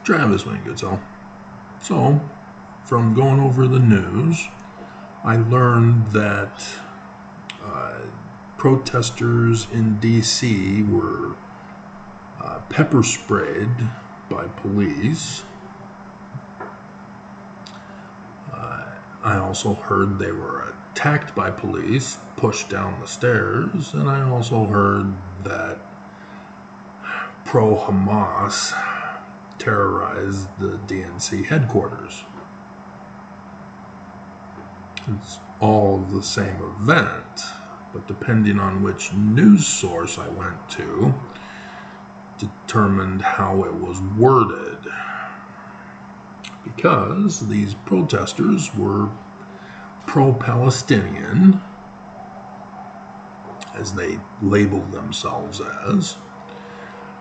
Travis Wayne Goodsell. So, from going over the news, I learned that protesters in D.C. were pepper sprayed by police. I also heard they were attacked by police, pushed down the stairs, and I also heard that pro-Hamas terrorized the DNC headquarters. It's all the same event, but depending on which news source I went to, determined how it was worded. Because these protesters were pro-Palestinian, as they labeled themselves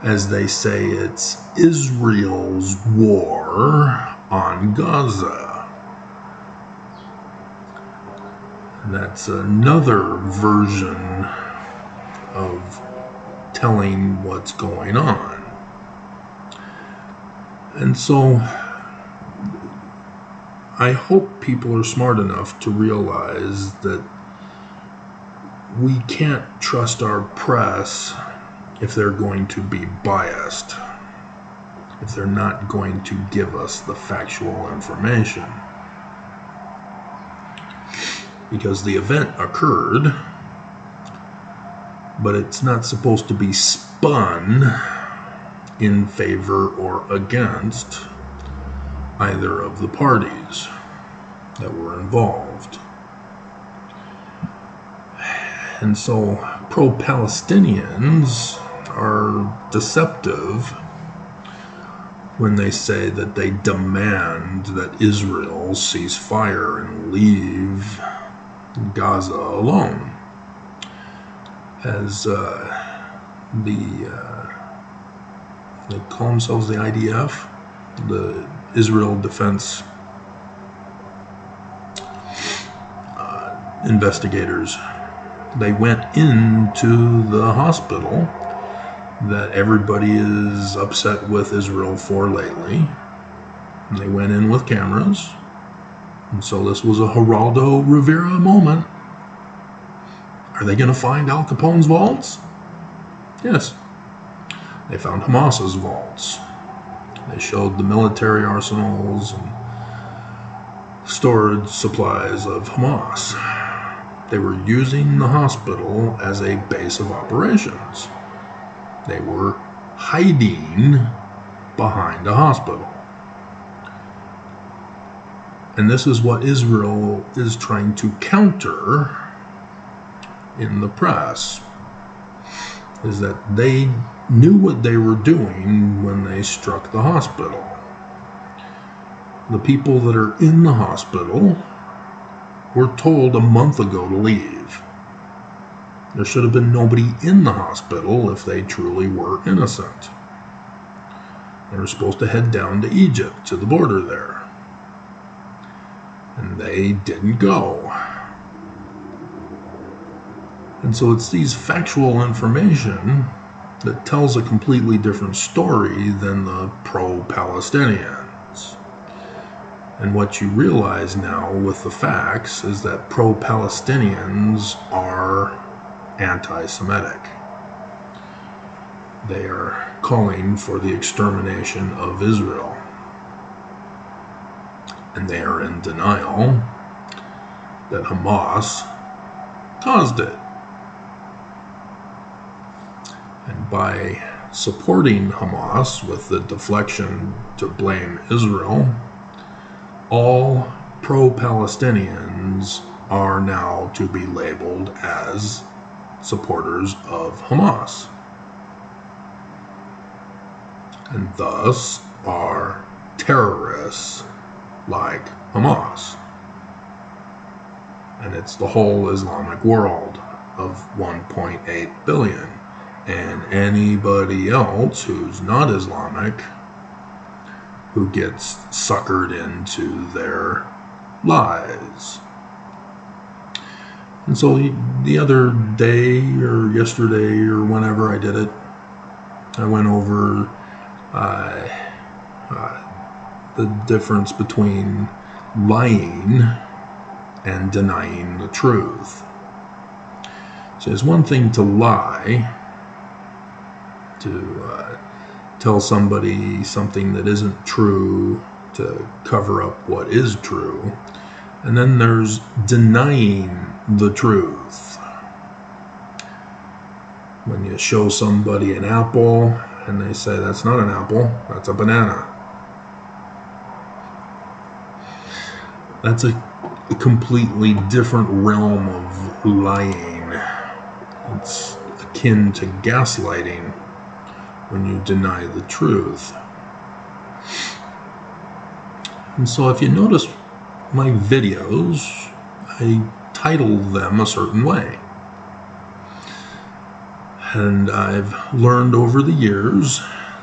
as they say it's Israel's war on Gaza. And that's another version of telling what's going on. And so I hope people are smart enough to realize that we can't trust our press if they're going to be biased, if they're not going to give us the factual information. Because the event occurred, but it's not supposed to be spun in favor or against either of the parties that were involved. And so pro-Palestinians are deceptive when they say that they demand that Israel cease fire and leave Gaza alone. As they call themselves the IDF, the Israel Defense investigators, they went into the hospital that everybody is upset with Israel for lately. And they went in with cameras. And so this was a Geraldo Rivera moment. Are they going to find Al Capone's vaults? Yes. They found Hamas's vaults. They showed the military arsenals and storage supplies of Hamas. They were using the hospital as a base of operations. They were hiding behind a hospital. And this is what Israel is trying to counter in the press, is that they knew what they were doing when they struck the hospital. The people that are in the hospital were told a month ago to leave. There should have been nobody in the hospital if they truly were innocent. They were supposed to head down to Egypt, to the border there. And they didn't go. And so it's these factual information that tells a completely different story than the pro-Palestinians. And what you realize now with the facts is that pro-Palestinians are anti-Semitic. They are calling for the extermination of Israel. And they are in denial that Hamas caused it. And by supporting Hamas with the deflection to blame Israel, all pro-Palestinians are now to be labeled as supporters of Hamas, and thus are terrorists like Hamas. And it's the whole Islamic world of 1.8 billion. And anybody else who's not Islamic who gets suckered into their lies. And so the other day or yesterday or whenever I did it, I went over the difference between lying and denying the truth. So it's one thing to lie, to tell somebody something that isn't true, to cover up what is true. And then there's denying the truth. When you show somebody an apple and they say, that's not an apple, that's a banana. That's a completely different realm of lying. It's akin to gaslighting when you deny the truth. And so if you notice my videos, I title them a certain way. And I've learned over the years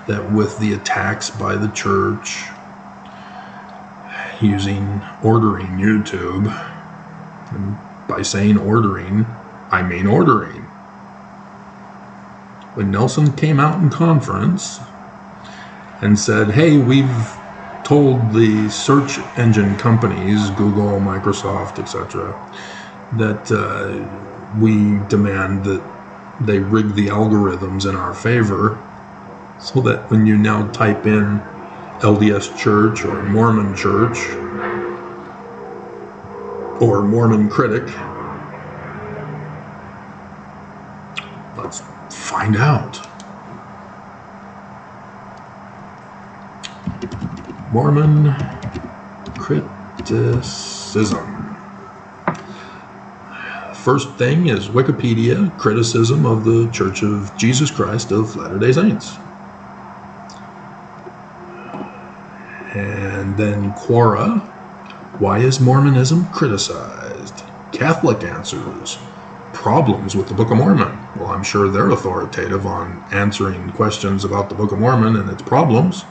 that with the attacks by the church, ordering YouTube, and by saying ordering, I mean ordering. When Nelson came out in conference and said, hey, we've told the search engine companies, Google, Microsoft, etc., that we demand that they rig the algorithms in our favor, so that when you now type in LDS Church or Mormon Church or Mormon Critic, let's find out. Mormon criticism. First thing is Wikipedia criticism of the Church of Jesus Christ of Latter-day Saints. And then Quora, why is Mormonism criticized? Catholic answers, problems with the Book of Mormon. Well, I'm sure they're authoritative on answering questions about the Book of Mormon and its problems.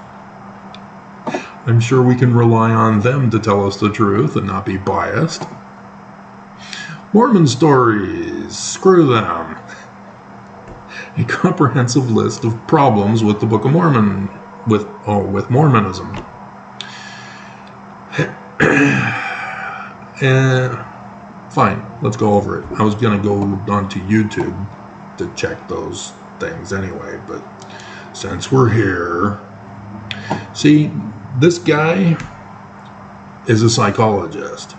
I'm sure we can rely on them to tell us the truth and not be biased. Mormon stories, screw them. A comprehensive list of problems with the Book of Mormon, with Mormonism. Fine, let's go over it. I was going to go onto YouTube to check those things anyway, but since we're here, see, this guy is a psychologist,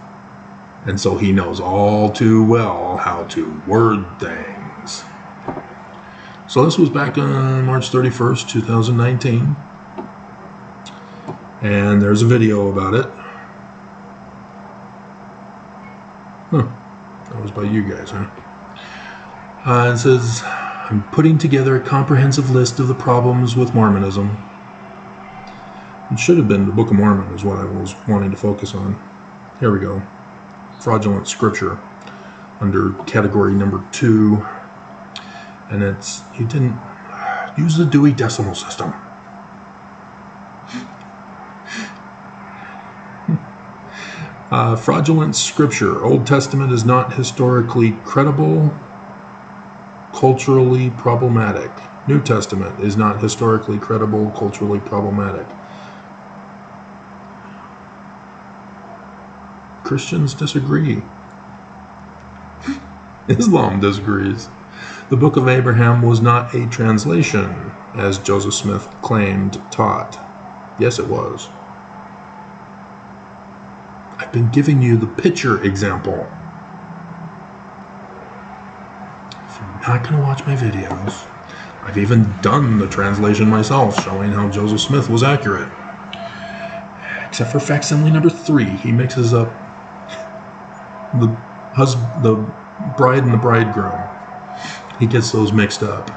and so he knows all too well how to word things. So this was back on March 31st, 2019, and there's a video about it. That was by you guys, huh? It says, I'm putting together a comprehensive list of the problems with Mormonism. It should have been the Book of Mormon is what I was wanting to focus on. Here we go. Fraudulent scripture under category number 2. And it's, you didn't use the Dewey Decimal System. Fraudulent scripture. Old Testament is not historically credible, culturally problematic. New Testament is not historically credible, culturally problematic. Christians disagree. Islam disagrees. The Book of Abraham was not a translation, as Joseph Smith claimed, taught. Yes, it was. I've been giving you the picture example. If you're not going to watch my videos, I've even done the translation myself, showing how Joseph Smith was accurate. Except for facsimile number 3, he mixes up the bride and the bridegroom. He gets those mixed up.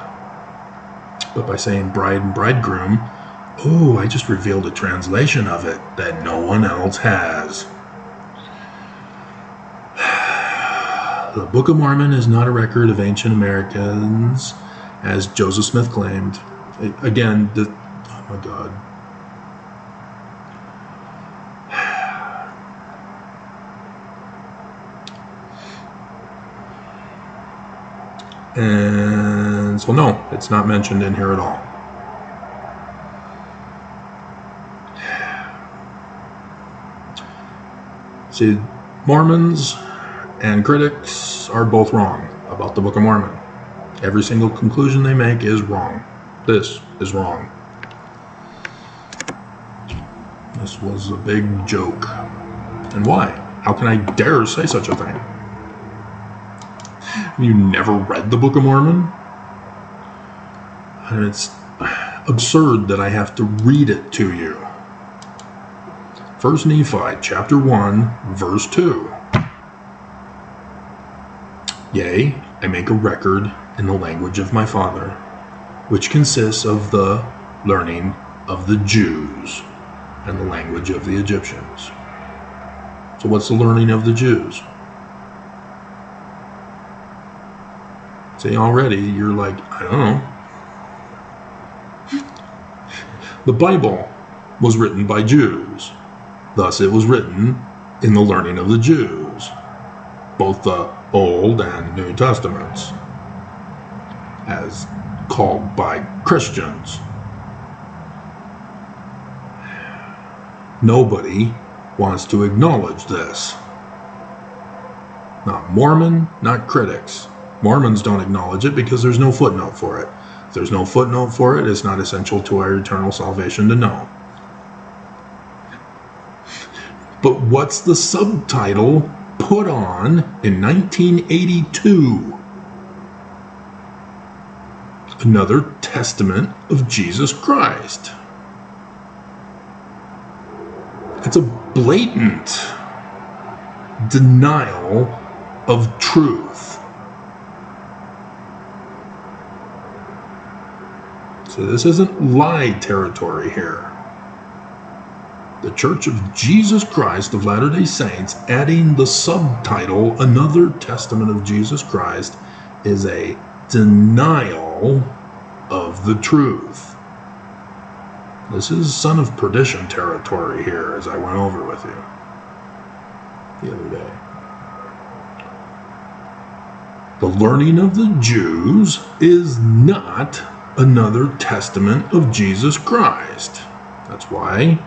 But by saying bride and bridegroom, oh, I just revealed a translation of it that no one else has. The Book of Mormon is not a record of ancient Americans, as Joseph Smith claimed. Again, oh my God. And so no, it's not mentioned in here at all. See, Mormons and critics are both wrong about the Book of Mormon. Every single conclusion they make is wrong. This is wrong. This was a big joke. And why? How can I dare say such a thing? You never read the Book of Mormon? And it's absurd that I have to read it to you. 1 Nephi chapter 1, verse 2. Yea, I make a record in the language of my father, which consists of the learning of the Jews and the language of the Egyptians. So what's the learning of the Jews? See, already you're like, I don't know. The Bible was written by Jews. Thus it was written in the learning of the Jews, both the Old and New Testaments, as called by Christians. Nobody wants to acknowledge this. Not Mormon, not critics. Mormons don't acknowledge it because there's no footnote for it. If there's no footnote for it, it's not essential to our eternal salvation to know. But what's the subtitle put on in 1982? Another Testament of Jesus Christ. It's a blatant denial of truth. So this isn't lie territory here. The Church of Jesus Christ of Latter-day Saints adding the subtitle, Another Testament of Jesus Christ, is a denial of the truth. This is son of perdition territory here, as I went over with you the other day. The learning of the Jews is not another testament of Jesus Christ. That's why,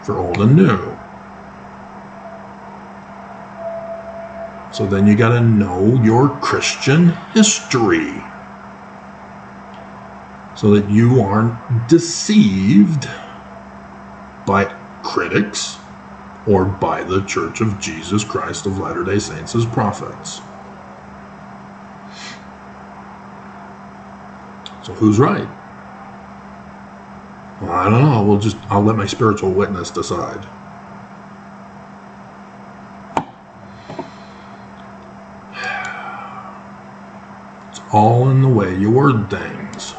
for old and new. So then you got to know your Christian history, so that you aren't deceived by critics or by the Church of Jesus Christ of Latter-day Saints as prophets. So who's right? Well, I don't know. I'll let my spiritual witness decide. It's all in the way you word things.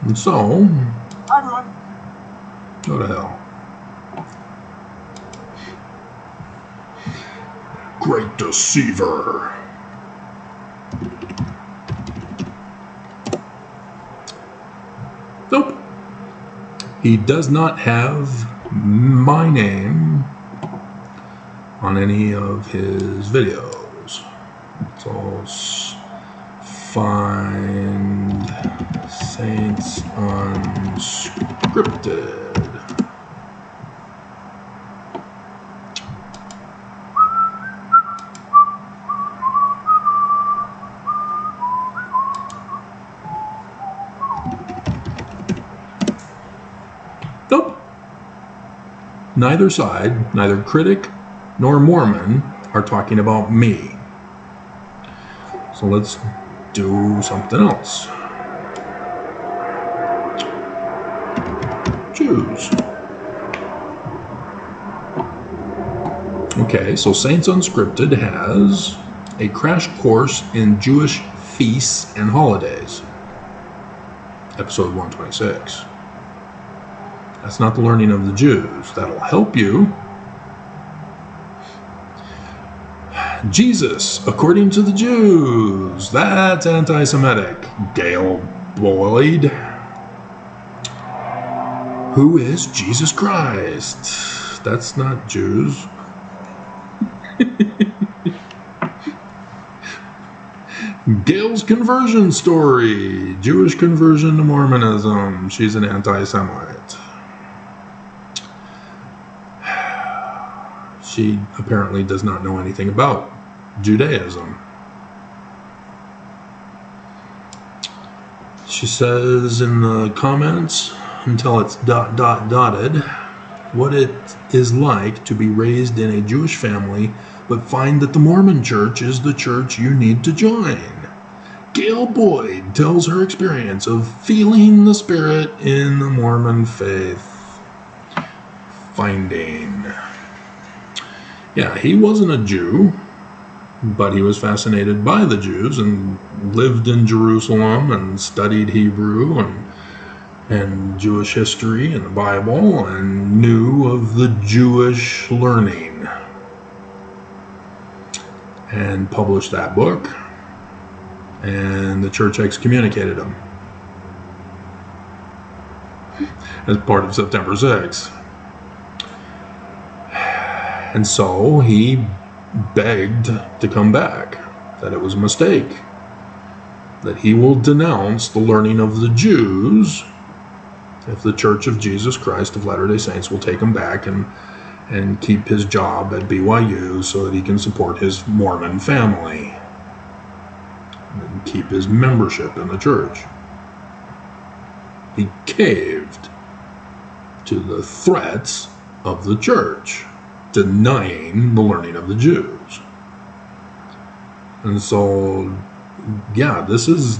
And so, go to hell. Great deceiver. Nope. He does not have my name on any of his videos. So find Saints Unscripted. Nope. Neither side, neither critic nor Mormon, are talking about me. So let's do something else. Jews. Okay, so Saints Unscripted has a crash course in Jewish feasts and holidays. Episode 126. That's not the learning of the Jews. That'll help you. Jesus, according to the Jews. That's anti-Semitic. Gail Boyd. Who is Jesus Christ? That's not Jews. Gail's conversion story. Jewish conversion to Mormonism. She's an anti-Semite. She apparently does not know anything about Judaism. She says in the comments, until it's dotted, what it is like to be raised in a Jewish family, but find that the Mormon church is the church you need to join. Gail Boyd tells her experience of feeling the spirit in the Mormon faith. Finding. Yeah, he wasn't a Jew, but he was fascinated by the Jews and lived in Jerusalem and studied Hebrew and Jewish history and the Bible and knew of the Jewish learning and published that book, and the church excommunicated him as part of September 6th. And so he begged to come back, that it was a mistake, that he will denounce the learning of the Jews if the Church of Jesus Christ of Latter-day Saints will take him back and keep his job at BYU so that he can support his Mormon family and keep his membership in the church. He caved to the threats of the church, denying the learning of the Jews. And so, yeah, this is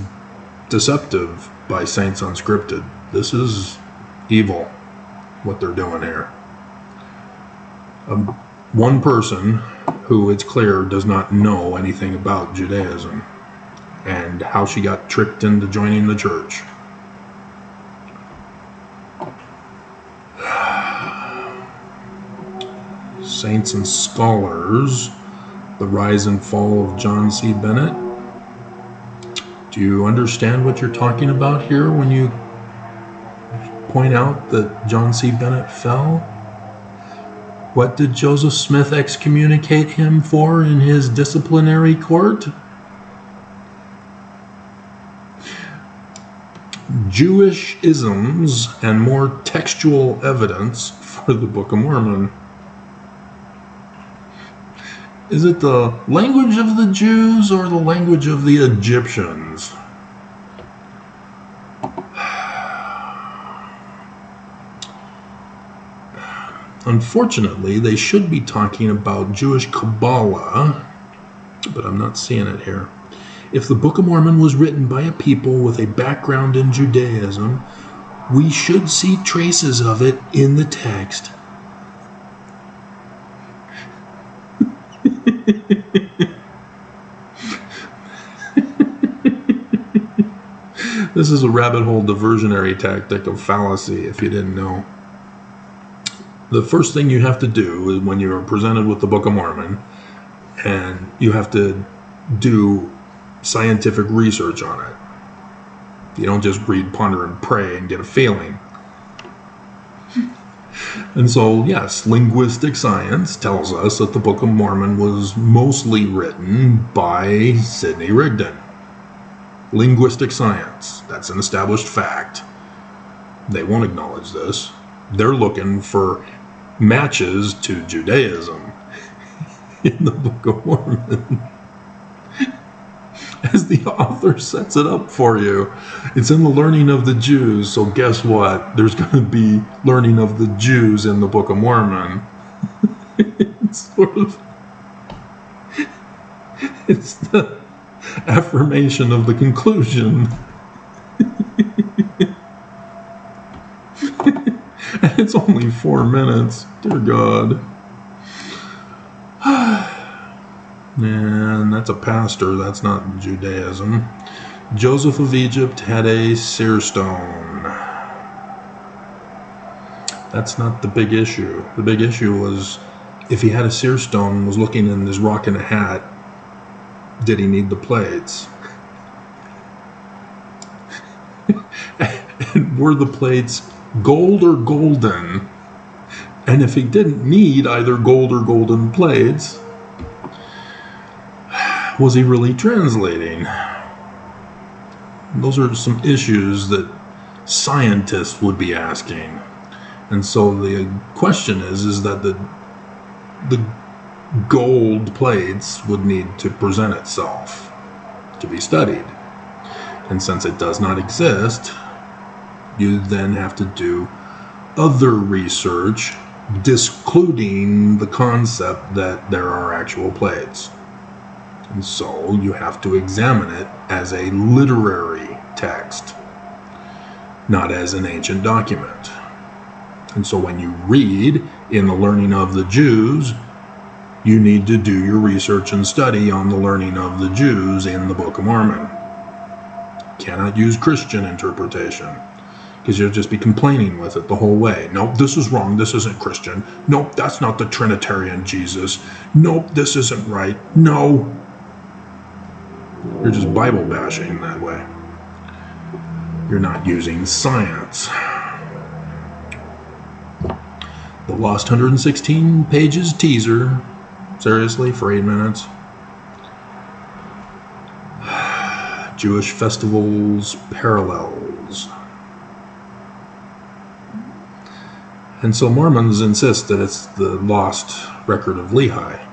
deceptive by Saints Unscripted. This is evil, what they're doing here. One person who, it's clear, does not know anything about Judaism and how she got tricked into joining the church. Saints and Scholars, The Rise and Fall of John C. Bennett. Do you understand what you're talking about here when you point out that John C. Bennett fell? What did Joseph Smith excommunicate him for in his disciplinary court? Jewish isms and more textual evidence for the Book of Mormon. Is it the language of the Jews or the language of the Egyptians? Unfortunately, they should be talking about Jewish Kabbalah, but I'm not seeing it here. If the Book of Mormon was written by a people with a background in Judaism, we should see traces of it in the text. This is a rabbit hole diversionary tactic of fallacy, if you didn't know. The first thing you have to do is when you're presented with the Book of Mormon, and you have to do scientific research on it. You don't just read, ponder, and pray and get a feeling. And so, yes, linguistic science tells us that the Book of Mormon was mostly written by Sidney Rigdon. Linguistic science, that's an established fact. They won't acknowledge this. They're looking for matches to Judaism in the Book of Mormon. As the author sets it up for you, it's in the learning of the Jews, so guess what? There's going to be learning of the Jews in the Book of Mormon. It's sort of, it's the affirmation of the conclusion. And it's only 4 minutes. Dear God. And that's a pastor. That's not Judaism. Joseph of Egypt had a seer stone. That's not the big issue. The big issue was if he had a seer stone and was looking in his rock and a hat, did he need the plates? And were the plates gold or golden? And if he didn't need either gold or golden plates, was he really translating? Those are some issues that scientists would be asking. And so the question is that the gold plates would need to present itself to be studied. And since it does not exist, you then have to do other research discluding the concept that there are actual plates. And so you have to examine it as a literary text, not as an ancient document. And so when you read in the learning of the Jews, you need to do your research and study on the learning of the Jews in the Book of Mormon. Cannot use Christian interpretation, because you'll just be complaining with it the whole way. Nope, this is wrong. This isn't Christian. Nope, that's not the Trinitarian Jesus. Nope, this isn't right. No. You're just Bible bashing that way. You're not using science. The Lost 116 Pages teaser. Seriously, for 8 minutes. Jewish festivals parallels. And so Mormons insist that it's the lost record of Lehi.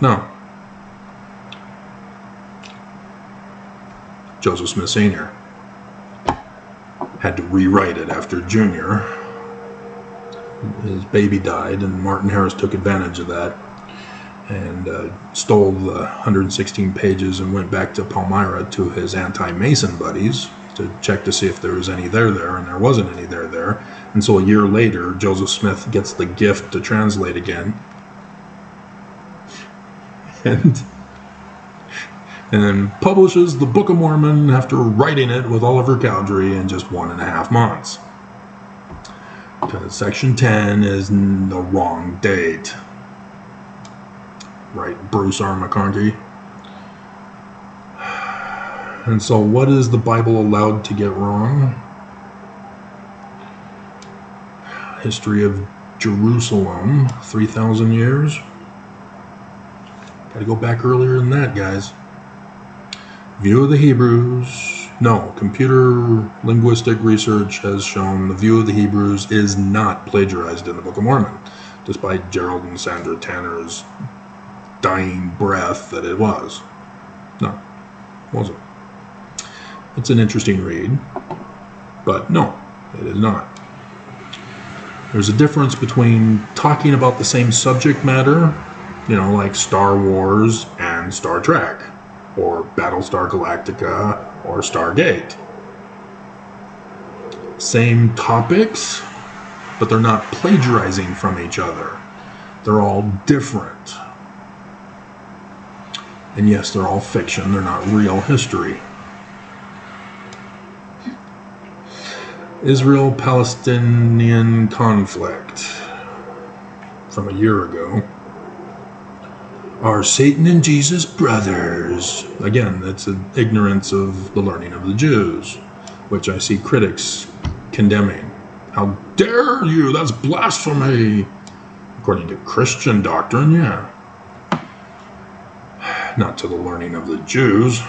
No. Joseph Smith Sr. had to rewrite it after Jr. His baby died, and Martin Harris took advantage of that and stole the 116 pages and went back to Palmyra to his anti-Mason buddies to check to see if there was any there, and there wasn't any there. And so a year later, Joseph Smith gets the gift to translate again. And then publishes the Book of Mormon after writing it with Oliver Cowdery in just 1.5 months. Because Section 10 is the wrong date. Right, Bruce R. McConkie? And so what is the Bible allowed to get wrong? History of Jerusalem, 3,000 years. Got to go back earlier than that, guys. View of the Hebrews. No, computer linguistic research has shown the View of the Hebrews is not plagiarized in the Book of Mormon, despite Gerald and Sandra Tanner's dying breath that it was. No, it wasn't. It's an interesting read, but no, it is not. There's a difference between talking about the same subject matter, like Star Wars and Star Trek, or Battlestar Galactica, or Stargate. Same topics, but they're not plagiarizing from each other. They're all different. And yes, they're all fiction. They're not real history. Israel-Palestinian conflict from a year ago. Are Satan and Jesus brothers? Again, that's an ignorance of the learning of the Jews, which I see critics condemning. How dare you? That's blasphemy! According to Christian doctrine, yeah. Not to the learning of the Jews.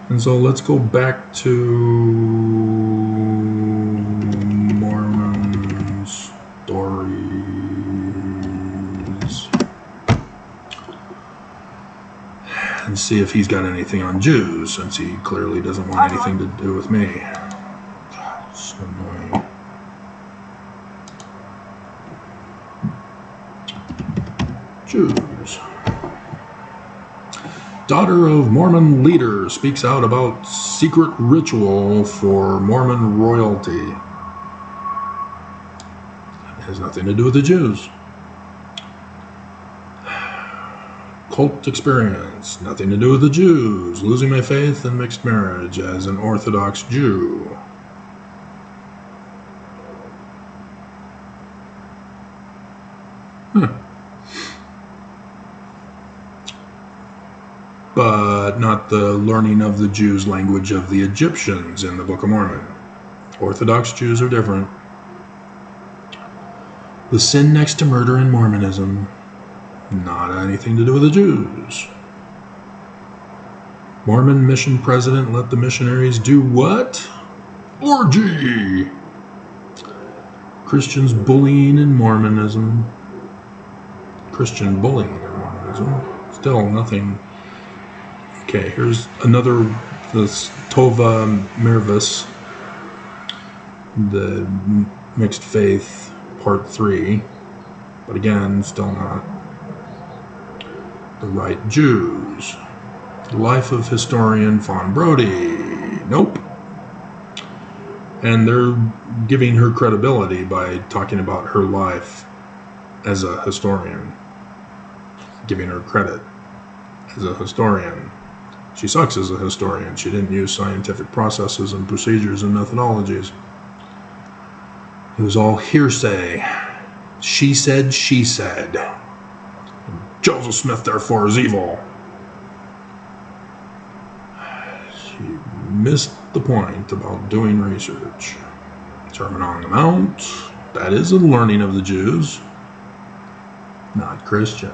And so let's go back to Mormon stories and see if he's got anything on Jews, since he clearly doesn't want anything to do with me. God, it's so annoying. Jews. Daughter of Mormon leader speaks out about secret ritual for Mormon royalty. It has nothing to do with the Jews. Cult experience, nothing to do with the Jews. Losing my faith in mixed marriage as an Orthodox Jew. But not the learning of the Jews' language of the Egyptians in the Book of Mormon. Orthodox Jews are different. The sin next to murder in Mormonism. Not anything to do with the Jews. Mormon mission president let the missionaries do what? Orgy! Christians bullying in Mormonism. Christian bullying in Mormonism. Still nothing. Okay, here's another, this Tova Mervis, the mixed faith, part 3. But again, still not the right Jews. The life of historian Von Brody. Nope. And they're giving her credibility by talking about her life as a historian. Giving her credit as a historian. She sucks as a historian. She didn't use scientific processes and procedures and methodologies. It was all hearsay. She said, she said. Joseph Smith, therefore, is evil. She missed the point about doing research. Sermon on the Mount, that is a learning of the Jews, not Christian.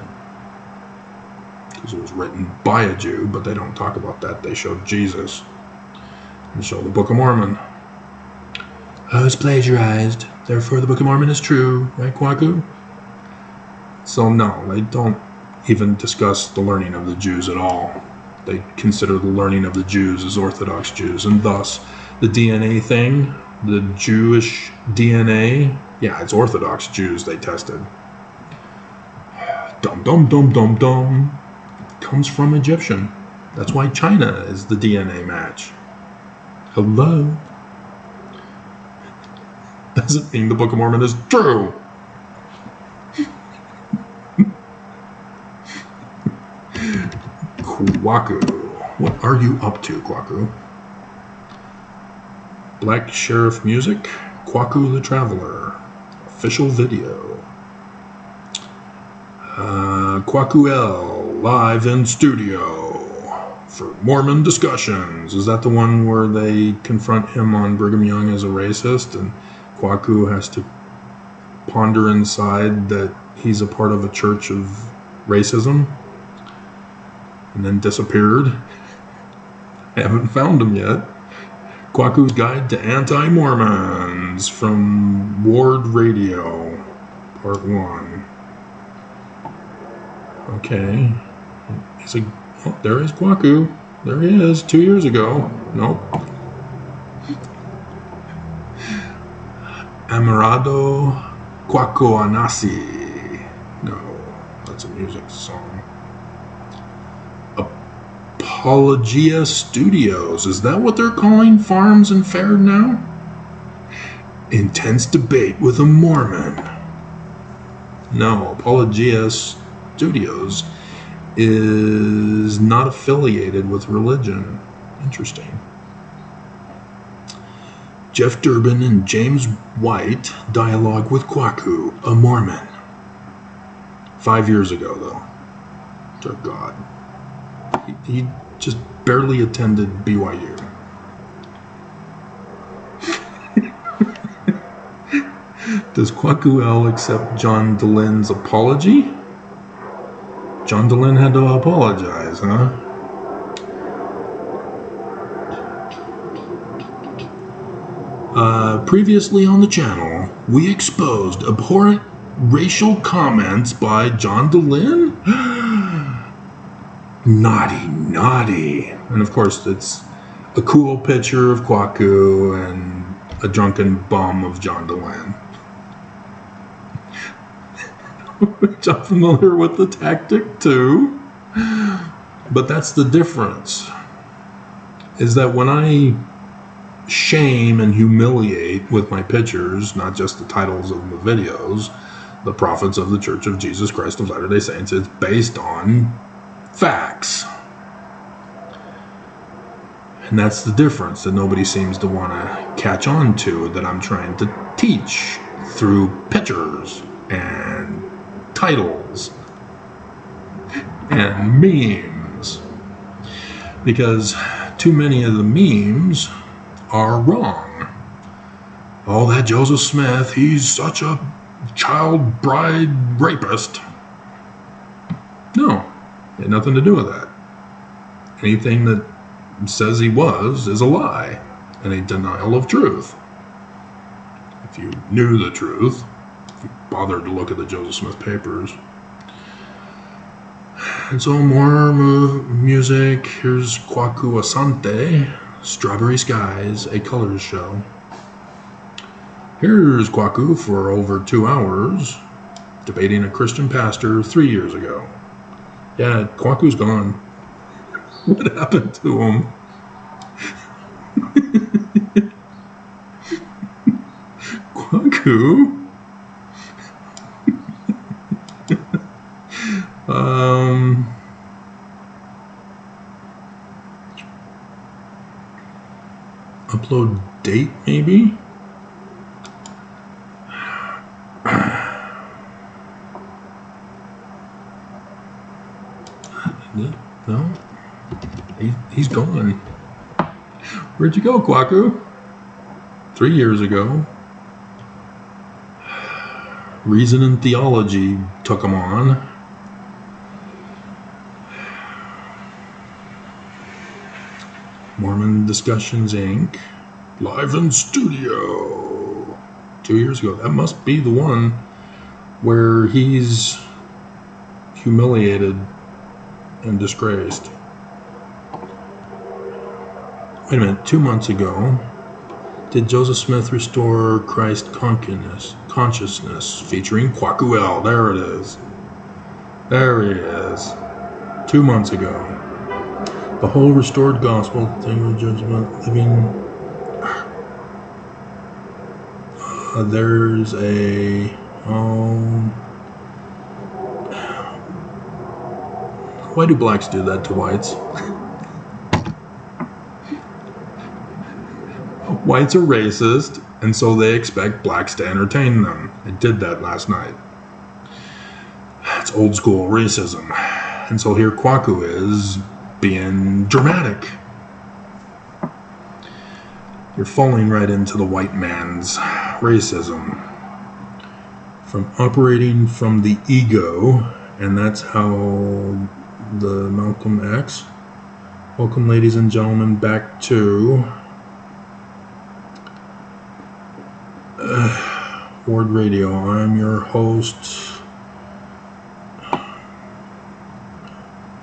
Because it was written by a Jew, but they don't talk about that. They showed Jesus. And show the Book of Mormon. Oh, it's plagiarized. Therefore, the Book of Mormon is true. Right, Kwaku? So, no, they don't even discuss the learning of the Jews at all. They consider the learning of the Jews as Orthodox Jews. And thus, the DNA thing, the Jewish DNA, yeah, it's Orthodox Jews they tested. Dum, dum, dum, dum, dum. Comes from Egyptian. That's why China is the DNA match. Hello? Doesn't mean the Book of Mormon is true. Kwaku. What are you up to, Kwaku? Black Sheriff Music, Kwaku the Traveler. Official video. Kwaku L, live in studio for Mormon discussions. Is that the one where they confront him on Brigham Young as a racist and Kwaku has to ponder inside that he's a part of a church of racism and then disappeared? I haven't found him yet. Kwaku's Guide to Anti-Mormons from Ward Radio, Part 1. Okay. Oh, there is Kwaku. There he is, 2 years ago. Nope. Amarado Kwaku Anasi. No, that's a music song. Apologia Studios. Is that what they're calling Farms and Fare now? Intense debate with a Mormon. No, Apologia Studios is not affiliated with religion. Interesting. Jeff Durbin and James White dialogue with Kwaku, a Mormon. 5 years ago, though. Dear God. He just barely attended BYU. Does Kwaku L accept John Delen's apology? John Delen had to apologize, huh? Previously on the channel, we exposed abhorrent racial comments by John Delen? Naughty, naughty. And of course, it's a cool picture of Kwaku and a drunken bum of John Delen. Which I'm familiar with the tactic too. But that's the difference. Is that when I shame and humiliate with my pictures, not just the titles of the videos, the prophets of the Church of Jesus Christ of Latter-day Saints, it's based on facts. And that's the difference that nobody seems to want to catch on to, that I'm trying to teach through pictures and titles and memes. Because too many of the memes are wrong. Oh, that Joseph Smith, he's such a child bride rapist. No, it had nothing to do with that. Anything that says he was is a lie and a denial of truth. If you knew the truth, if you bothered to look at the Joseph Smith papers. And so more music. Here's Kwaku Asante, Strawberry Skies, a colors show. Here's Kwaku for over 2 hours, debating a Christian pastor 3 years ago. Yeah, Kwaku's gone. What happened to him? Kwaku? Upload date, maybe? No? He's gone. Where'd you go, Kwaku? 3 years ago. Reason and Theology took him on. Mormon Discussions, Inc. Live in studio. 2 years ago. That must be the one where he's humiliated and disgraced. Wait a minute. 2 months ago, did Joseph Smith restore Christ consciousness featuring Kwaku L? There it is. There he is. 2 months ago. The whole restored gospel thing with judgment living. There's a why do blacks do that to whites? Whites are racist, and so they expect blacks to entertain them. I did that last night. It's old school racism. And so here Kwaku is being dramatic. You're falling right into the white man's racism. From operating from the ego, and that's how the Malcolm X. Welcome, ladies and gentlemen, back to Ward Radio. I'm your host.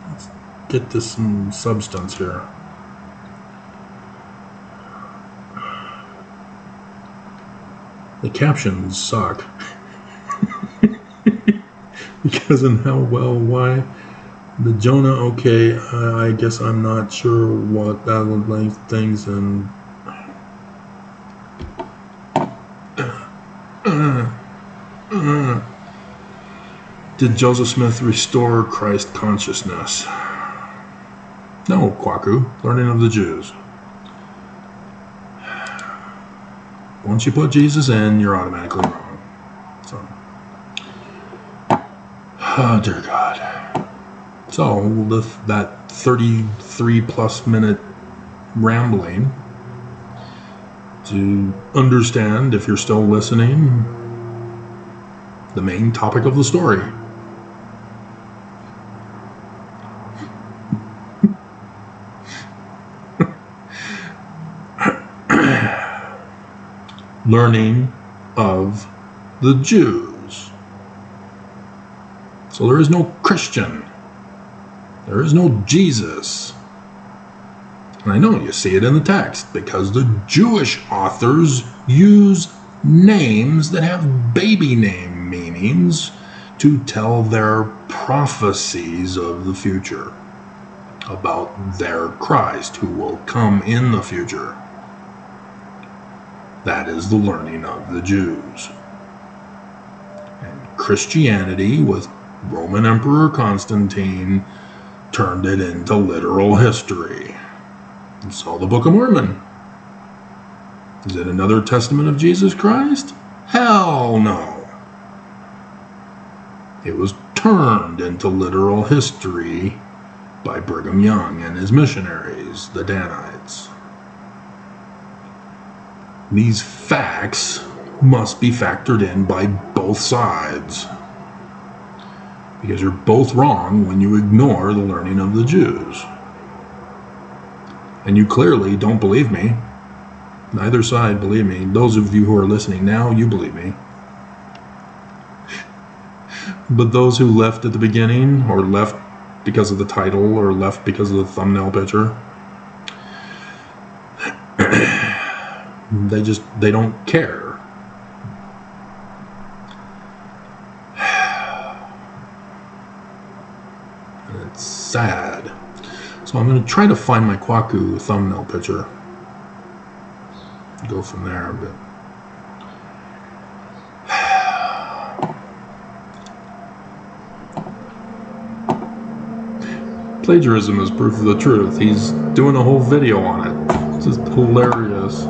Let's get to some substance here. The captions suck. Because in how well, why the Jonah, okay, I guess I'm not sure what that length things and did Joseph Smith restore Christ consciousness? No, Kwaku, learning of the Jews. Once you put Jesus in, you're automatically wrong. So, oh dear God. So, that 33 plus minute rambling to understand, if you're still listening, the main topic of the story. Learning of the Jews. So there is no Christian. There is no Jesus. And I know you see it in the text because the Jewish authors use names that have baby name meanings to tell their prophecies of the future about their Christ who will come in the future. That is the learning of the Jews. And Christianity, with Roman Emperor Constantine, turned it into literal history. And so the Book of Mormon. Is it another testament of Jesus Christ? Hell no. It was turned into literal history by Brigham Young and his missionaries, the Danites. These facts must be factored in by both sides, because you're both wrong when you ignore the learning of the Jews. And you clearly don't believe me. Neither side believe me. Those of you who are listening now, you believe me. But those who left at the beginning, or left because of the title, or left because of the thumbnail picture, they don't care. And it's sad. So I'm going to try to find my Kwaku thumbnail picture. Go from there a bit. Plagiarism is proof of the truth. He's doing a whole video on it. It's just hilarious.